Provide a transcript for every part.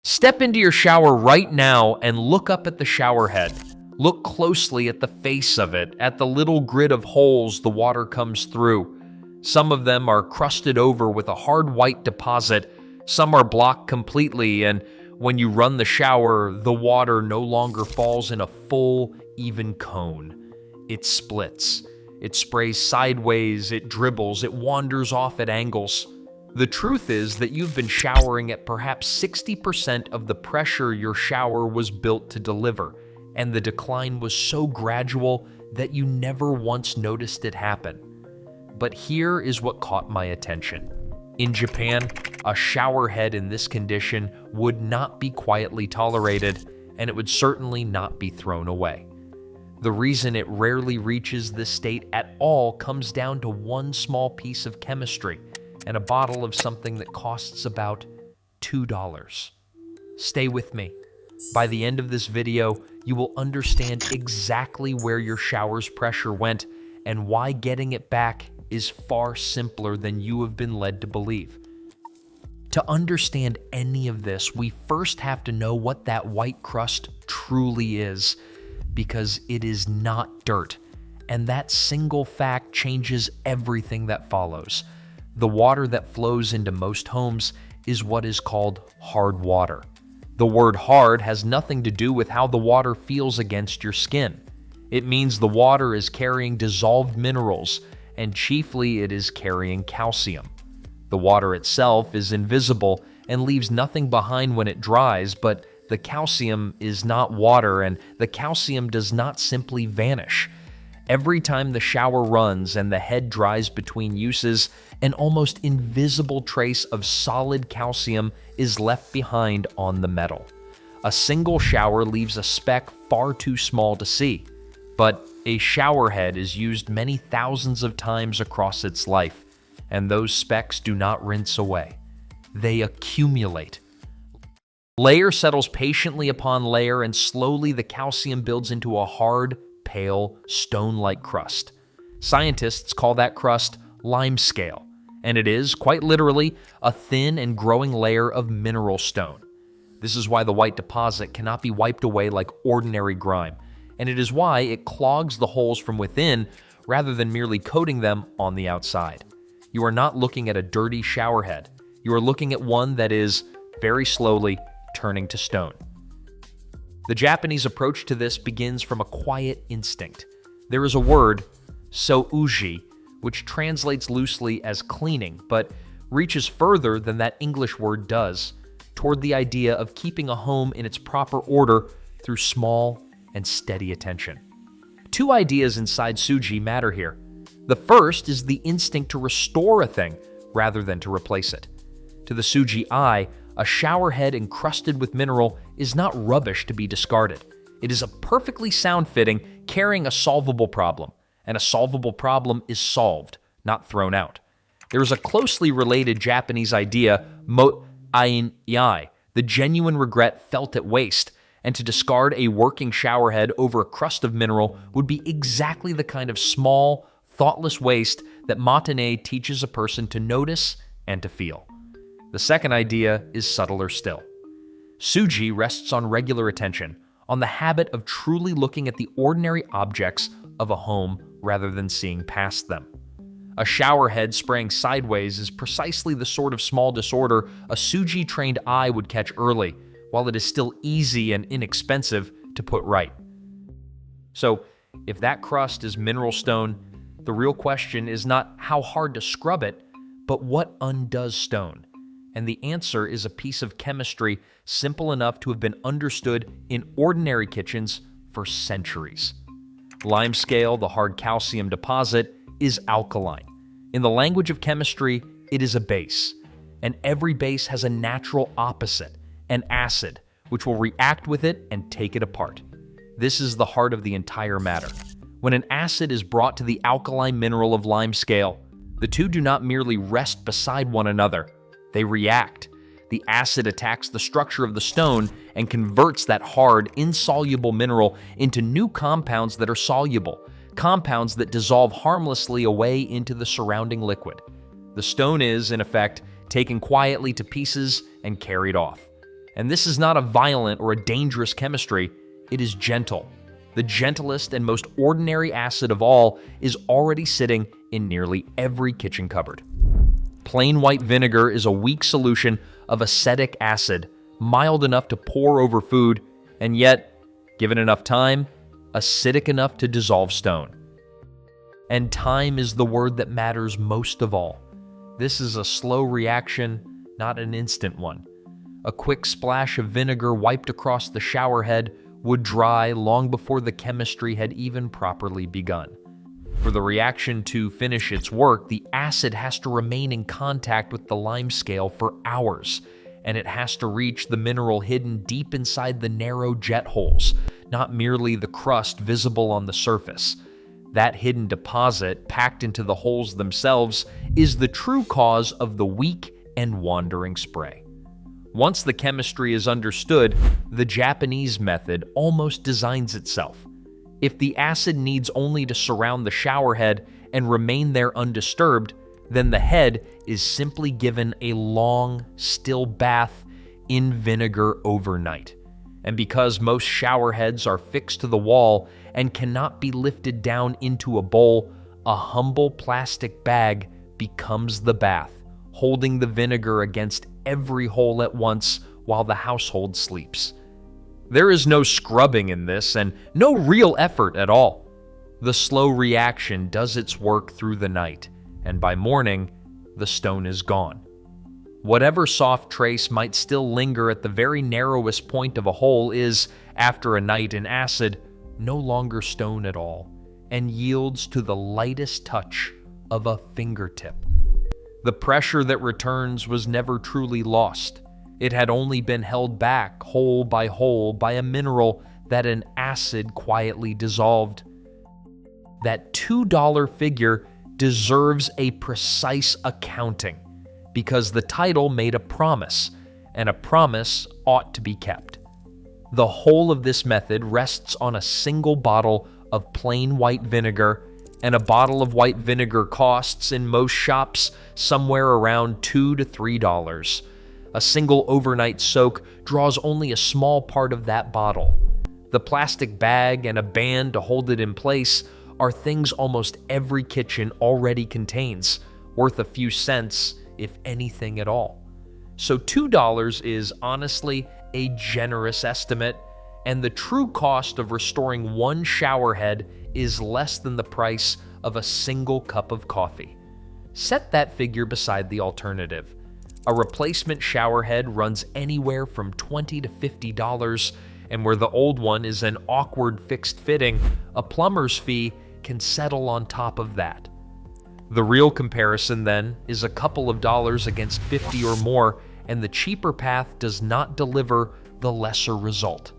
Step into your shower right now and look up at the shower head. Look closely at the face of it, at the little grid of holes the water comes through. Some of them are crusted over with a hard white deposit. Some are blocked completely, and when you run the shower, the water no longer falls in a full, even cone. It splits. It sprays sideways, it dribbles, it wanders off at angles. The truth is that you've been showering at perhaps 60% of the pressure your shower was built to deliver, and the decline was so gradual that you never once noticed it happen. But here is what caught my attention. In Japan, a shower head in this condition would not be quietly tolerated, and it would certainly not be thrown away. The reason it rarely reaches this state at all comes down to one small piece of chemistry and a bottle of something that costs about $2. Stay with me. By the end of this video, you will understand exactly where your shower's pressure went and why getting it back is far simpler than you have been led to believe. To understand any of this, we first have to know what that white crust truly is, because it is not dirt, and that single fact changes everything that follows. The water that flows into most homes is what is called hard water. The word hard has nothing to do with how the water feels against your skin. It means the water is carrying dissolved minerals, and chiefly it is carrying calcium. The water itself is invisible and leaves nothing behind when it dries, but the calcium is not water, and the calcium does not simply vanish. Every time the shower runs and the head dries between uses, an almost invisible trace of solid calcium is left behind on the metal. A single shower leaves a speck far too small to see, but a shower head is used many thousands of times across its life, and those specks do not rinse away. They accumulate. Layer settles patiently upon layer, and slowly the calcium builds into a hard, pale, stone-like crust. Scientists call that crust limescale, and it is, quite literally, a thin and growing layer of mineral stone. This is why the white deposit cannot be wiped away like ordinary grime, and it is why it clogs the holes from within rather than merely coating them on the outside. You are not looking at a dirty shower head. You are looking at one that is, very slowly, turning to stone. The Japanese approach to this begins from a quiet instinct. There is a word, souji, which translates loosely as cleaning, but reaches further than that English word does, toward the idea of keeping a home in its proper order through small and steady attention. Two ideas inside suji matter here. The first is the instinct to restore a thing rather than to replace it. To the suji eye, a shower head encrusted with mineral is not rubbish to be discarded. It is a perfectly sound fitting carrying a solvable problem, and a solvable problem is solved, not thrown out. There is a closely related Japanese idea, mo ain yai, the genuine regret felt at waste, and to discard a working shower head over a crust of mineral would be exactly the kind of small, thoughtless waste that Matane teaches a person to notice and to feel. The second idea is subtler still. Suji rests on regular attention, on the habit of truly looking at the ordinary objects of a home rather than seeing past them. A shower head spraying sideways is precisely the sort of small disorder a suji-trained eye would catch early, while it is still easy and inexpensive to put right. So, if that crust is mineral stone, the real question is not how hard to scrub it, but what undoes stone. And the answer is a piece of chemistry simple enough to have been understood in ordinary kitchens for centuries. Limescale, the hard calcium deposit, is alkaline. In the language of chemistry, it is a base. And every base has a natural opposite, an acid, which will react with it and take it apart. This is the heart of the entire matter. When an acid is brought to the alkaline mineral of limescale, the two do not merely rest beside one another. They react. The acid attacks the structure of the stone and converts that hard, insoluble mineral into new compounds that are soluble, compounds that dissolve harmlessly away into the surrounding liquid. The stone is, in effect, taken quietly to pieces and carried off. And this is not a violent or a dangerous chemistry, it is gentle. The gentlest and most ordinary acid of all is already sitting in nearly every kitchen cupboard. Plain white vinegar is a weak solution of acetic acid, mild enough to pour over food, and yet, given enough time, acidic enough to dissolve stone. And time is the word that matters most of all. This is a slow reaction, not an instant one. A quick splash of vinegar wiped across the shower head would dry long before the chemistry had even properly begun. For the reaction to finish its work, the acid has to remain in contact with the limescale for hours, and it has to reach the mineral hidden deep inside the narrow jet holes, not merely the crust visible on the surface. That hidden deposit, packed into the holes themselves, is the true cause of the weak and wandering spray. Once the chemistry is understood, the Japanese method almost designs itself. If the acid needs only to surround the shower head and remain there undisturbed, then the head is simply given a long, still bath in vinegar overnight. And because most shower heads are fixed to the wall and cannot be lifted down into a bowl, a humble plastic bag becomes the bath, holding the vinegar against every hole at once while the household sleeps. There is no scrubbing in this and no real effort at all. The slow reaction does its work through the night, and by morning, the stone is gone. Whatever soft trace might still linger at the very narrowest point of a hole is, after a night in acid, no longer stone at all, and yields to the lightest touch of a fingertip. The pressure that returns was never truly lost. It had only been held back hole by a mineral that an acid quietly dissolved. That $2 figure deserves a precise accounting, because the title made a promise, and a promise ought to be kept. The whole of this method rests on a single bottle of plain white vinegar, and a bottle of white vinegar costs in most shops somewhere around $2 to $3. A single overnight soak draws only a small part of that bottle. The plastic bag and a band to hold it in place are things almost every kitchen already contains, worth a few cents, if anything at all. So $2 is honestly a generous estimate, and the true cost of restoring one shower head is less than the price of a single cup of coffee. Set that figure beside the alternative. A replacement shower head runs anywhere from $20 to $50, and where the old one is an awkward fixed fitting, a plumber's fee can settle on top of that. The real comparison, then, is a couple of dollars against 50 or more, and the cheaper path does not deliver the lesser result.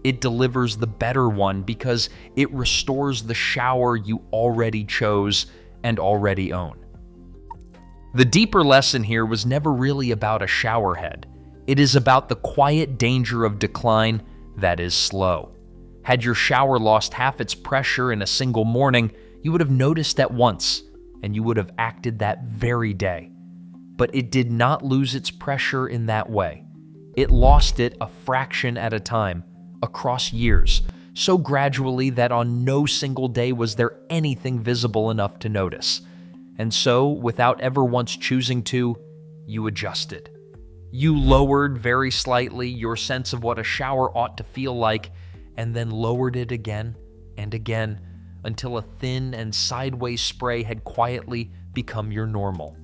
It delivers the better one because it restores the shower you already chose and already own. The deeper lesson here was never really about a shower head. It is about the quiet danger of decline that is slow. Had your shower lost half its pressure in a single morning, you would have noticed at once, and you would have acted that very day. But it did not lose its pressure in that way. It lost it a fraction at a time, across years, so gradually that on no single day was there anything visible enough to notice. And so, without ever once choosing to, you adjusted. You lowered very slightly your sense of what a shower ought to feel like, and then lowered it again and again until a thin and sideways spray had quietly become your normal.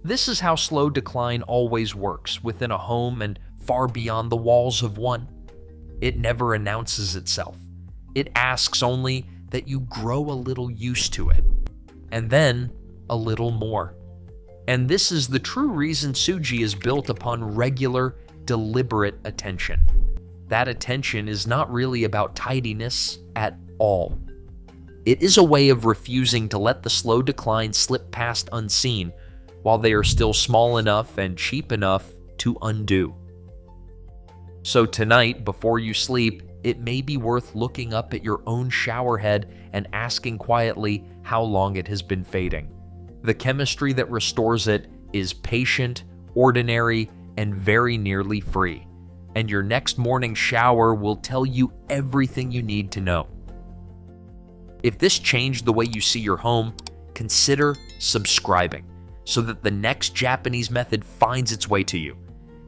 This is how slow decline always works within a home and far beyond the walls of one. It never announces itself. It asks only that you grow a little used to it, and then a little more. And this is the true reason Tsuji is built upon regular, deliberate attention. That attention is not really about tidiness at all. It is a way of refusing to let the slow decline slip past unseen while they are still small enough and cheap enough to undo. So tonight, before you sleep, it may be worth looking up at your own shower head and asking quietly how long it has been fading. The chemistry that restores it is patient, ordinary, and very nearly free. and your next morning shower will tell you everything you need to know. If this changed the way you see your home, consider subscribing so that the next Japanese method finds its way to you.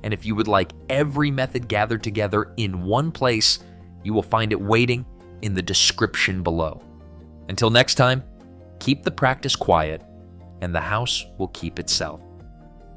And if you would like every method gathered together in one place, you will find it waiting in the description below. Until next time, keep the practice quiet, and the house will keep itself.